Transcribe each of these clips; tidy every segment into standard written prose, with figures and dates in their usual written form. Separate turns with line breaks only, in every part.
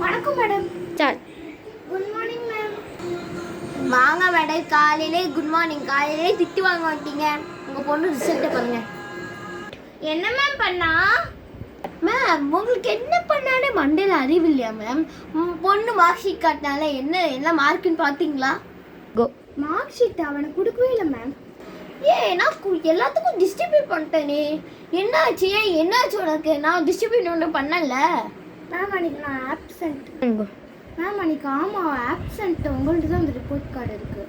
வணக்கம் madam.
Start.
Good morning ma'am. வாங்க madam, காலையிலே குட் மார்னிங். காலையிலே திட்டு வாங்க மாட்டீங்க. உங்கள் பொண்ணு ரிசல்ட்டை பாருங்க. என்ன மேம் பண்ணா? மேம் உங்களுக்கு என்ன பண்ணாலே மண்டையில் அறிவு இல்லையா மேம்? பொண்ணு மார்க் ஷீட் காட்டினால என்ன மார்க்குன்னு பார்த்தீங்களா? மார்க் ஷீட் அவனுக்கு கொடுக்கவே இல்லை மேம். நான் எல்லாத்துக்கும் டிஸ்ட்ரிபியூட் பண்ணிட்டேனே. என்னாச்சு உனக்கு? நான் டிஸ்ட்ரிபியூட் ஒன்றும் பண்ணல மேம். அன்றைக்கி நான் ஆப்சண்ட் மேம். அன்றைக்கி ஆமாம் ஆப்சண்ட். உங்கள்கிட்ட தான் அந்த ரிப்போர்ட் கார்டு இருக்குது,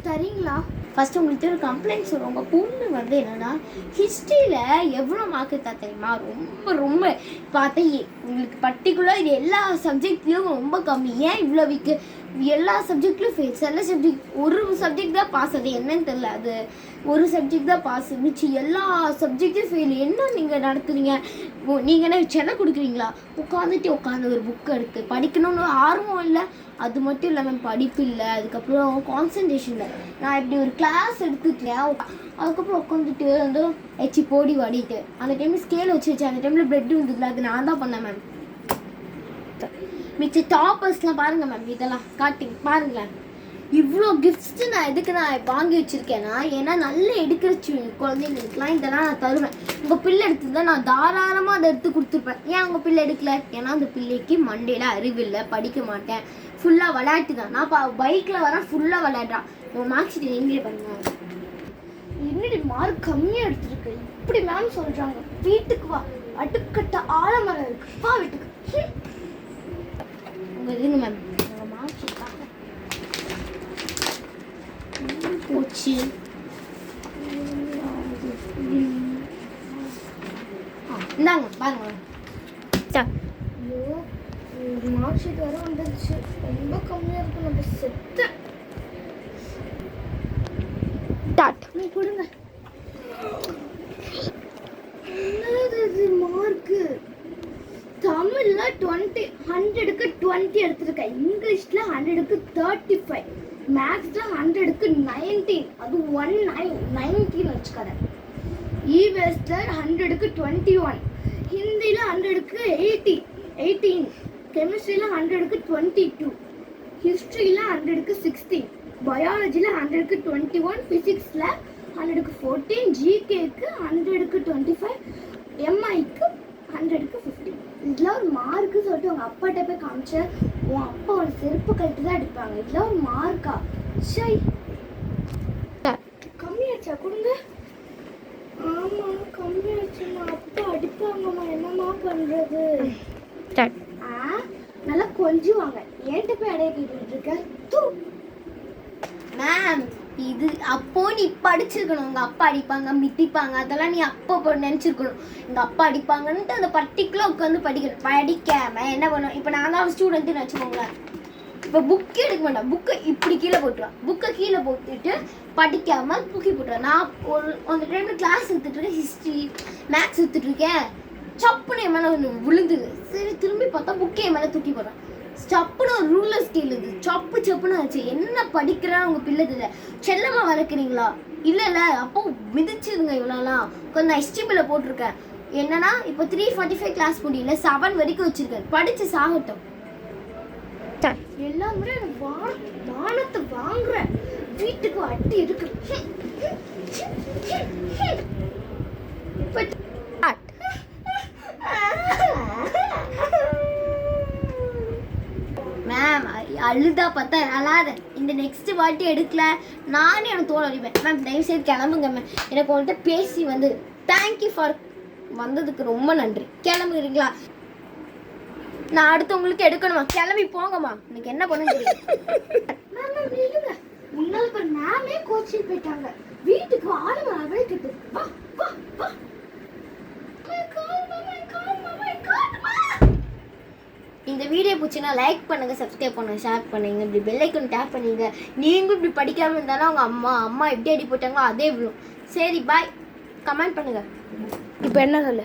சரிங்களா? ஃபஸ்ட்டு உங்களுக்கு ஒரு கம்ப்ளைண்ட் சொல்லுவோம். உங்கள் பொண்ணு வந்து என்னென்னா ஹிஸ்ட்ரியில் எவ்வளோ மார்க் எடுத்தா தெரியுமா? ரொம்ப பார்த்தா உங்களுக்கு பர்டிகுலர் இது எல்லா சப்ஜெக்ட்லேயும் ரொம்ப கம்மி. ஏன் இவ்வளோ வீக்கு? எல்லா சப்ஜெக்ட்லையும் ஃபெயில். சில சப்ஜெக்ட் ஒரு சப்ஜெக்ட் தான் பாஸ். அது என்னன்னு தெரியல. அது ஒரு சப்ஜெக்ட் தான் பாஸ். மிச்சு எல்லா சப்ஜெக்டும் ஃபெயில். என்ன நீங்கள் நடத்துறீங்க? நீங்கள் என்ன சென்னை கொடுக்குறீங்களா? உட்காந்து ஒரு புக் எடுத்து படிக்கணும்னு ஆர்வம் இல்லை. அது மட்டும் இல்லாமல் படிப்பு இல்லை. அதுக்கப்புறம் கான்சன்ட்ரேஷன் இல்லை. நான் இப்படி ஒரு கிளாஸ் எடுத்துட்டேன். அதுக்கப்புறம் உட்காந்துட்டு வந்து எச்சி போடி வாடிட்டு அந்த டைமில் ஸ்கேல் வச்சு அந்த டைமில் பிரெட் வந்துதுல, அது நான் தான் பண்ணேன் மேம். மிச்ச டாப்பர்ஸ்லாம் பாருங்கள் மேம், இதெல்லாம் காட்டிங் பாருங்களேன். இவ்வளோ கிஃப்ட்ஸு நான் எதுக்கு நான் வாங்கி வச்சுருக்கேன்னா, ஏன்னா நல்ல எடுக்கிற குழந்தைங்களுக்குலாம் இதெல்லாம் நான் தருவேன். உங்கள் பிள்ளை எடுத்துதான் நான் தாராளமாக அதை எடுத்து கொடுத்துருப்பேன். ஏன் உங்கள் பிள்ளை எடுக்கல? ஏன்னா அந்த பிள்ளைக்கு மண்டையில் அறிவு இல்லை, படிக்க மாட்டேன், ஃபுல்லாக விளையாட்டு தான். நான் பைக்கில் வரேன், ஃபுல்லாக விளையாடுறான். உங்கள் மார்க் ஷீட் நீங்களே பண்ணுவாங்க. என்னடி மார்க் கம்மியாக எடுத்துருக்கு இப்படி மேம் சொல்கிறாங்க. வீட்டுக்கு வா, அடுக்கட்ட ஆலமரம் இருக்கு, வா வீட்டுக்கு. உங்கள் இதுங்க மேம், உங்கள் மார்க் ஷீட் போச்சு. இந்தாங்க பாருங்க. ஐயோ, மார்க் ஷீட் வர வந்துருச்சு. ரொம்ப கம்மியாக இருக்கு. நம்ம செத்து நீ கொடுங்க. என்னது மார்க்கு? தமிழ்ல 100க்கு 20 எடுத்திருக்கேன். இங்கிலீஷ்ல 100க்கு 35, மேத்ஸ்ல 100க்கு 19. அது 19 வச்சுக்கிறேன். இவிஎஸ்ல 100க்கு 21, ஹிந்தில 100க்கு 18, கெமிஸ்ட்ரியில 100க்கு 22, ஹிஸ்ட்ரியில 100க்கு 16, பயாலஜியில் 100க்கு 21, ஃபிசிக்ஸில் 100க்கு 14, ஜிகேக்கு 100க்கு 25, எம்ஐக்கு 100க்கு 15. இதில் ஒரு மார்க்கு சொல்லிட்டு உங்கள் அப்பாட்ட போய் காமிச்ச, உன் அப்பா ஒரு செருப்பு கழிட்டு தான் அடிப்பாங்க. இதில் ஒரு மார்க்கா? சை, கம்மியாச்சா? கொடுங்க. ஆமாம் கம்மியாச்சுமா. அப்பா அடிப்பாங்கம்மா, என்னம்மா பண்ணுறது? நல்லா கொஞ்சுவாங்க. ஏன்ட்ட போய் அடைய கேட்டுட்டு இருக்க? தூ மேம், இது அப்போ நீ படிச்சிருக்கணும். உங்கள் அப்பா அடிப்பாங்க, மிதிப்பாங்க, அதெல்லாம் நீ அப்போ நினச்சிருக்கணும். எங்கள் அப்பா அடிப்பாங்கன்ட்டு அந்த பர்டிகுலர் உட்காந்து படிக்கணும். படிக்காமல் என்ன பண்ணுவோம்? இப்போ நான் தான் ஸ்டூடெண்ட்டுன்னு வச்சுக்கோங்களேன். இப்போ புக்கு எடுக்க மாட்டேன், புக்கை இப்படி கீழே போட்டுருவேன். புக்கை கீழே போட்டுட்டு படிக்காமல் தூக்கி போட்டுருவேன். நான் அந்த டைமில் கிளாஸ் எடுத்துகிட்ருக்கேன், ஹிஸ்ட்ரி மேக்ஸ் எடுத்துகிட்ருக்கேன். சப்புன்னு என் மேலே ஒன்று விழுந்துது. சரி, திரும்பி பார்த்தா புக்கே என் மேலே தூக்கி போடுறேன். சப்புன்னு ஒரு ரூலர் ஸ்கேல் இது சப்புன்னு ஆச்சு. என்ன படிக்கிறான்னு உங்கள் பிள்ளை இல்லை. செல்லமாக வளர்க்குறீங்களா? இல்லைல்ல, அப்போ மிதிச்சிருங்க. இவ்வளோலாம் கொஞ்சம் எஸ்டிபியில் போட்டிருக்கேன். என்னன்னா இப்போ 3:45 கிளாஸ் முடியல, 7 வரைக்கும் வச்சுருக்கேன். படித்து சாகட்டும். எல்லா முறை வானத்தை வாங்குறேன். வீட்டுக்கு அட்டி இருக்கு. மேம் அழுதா பார்த்தா அழாத. இந்த நெக்ஸ்ட் வாட்டி எடுக்கல நானே எனக்கு தோல் அடிப்பேன். மேம் தயவுசெய்து கிளம்புங்க மேம். எனக்கு உங்கள்கிட்ட பேசி வந்து தேங்க்யூ ஃபார் வந்ததுக்கு ரொம்ப நன்றி. கிளம்புறீங்களா? நான் அடுத்து உங்களுக்கு எடுக்கணுமா? கிளம்பி போங்கம்மா. எனக்கு என்ன பண்ணுங்க? முன்னாள் பேர் மேமே கோச்சிங் போயிட்டாங்க. வீட்டுக்கு ஆளுங்க அவளே கிட்ட வா வா வா. இந்த வீடியோ பிடிச்சினா லைக் பண்ணுங்கள், சப்ஸ்கிரைப் பண்ணுங்கள், ஷேர் பண்ணுங்கள், இப்படி பெல் ஐக்கான் டேப் பண்ணுங்க. நீங்களும் இப்படி படிக்காமல் இருந்தாலும் அவங்க அம்மா எப்படி அடி போட்டாங்களோ அதே விழும். சரி பாய். கமெண்ட் பண்ணுங்கள். இப்போ என்ன சொல்லு?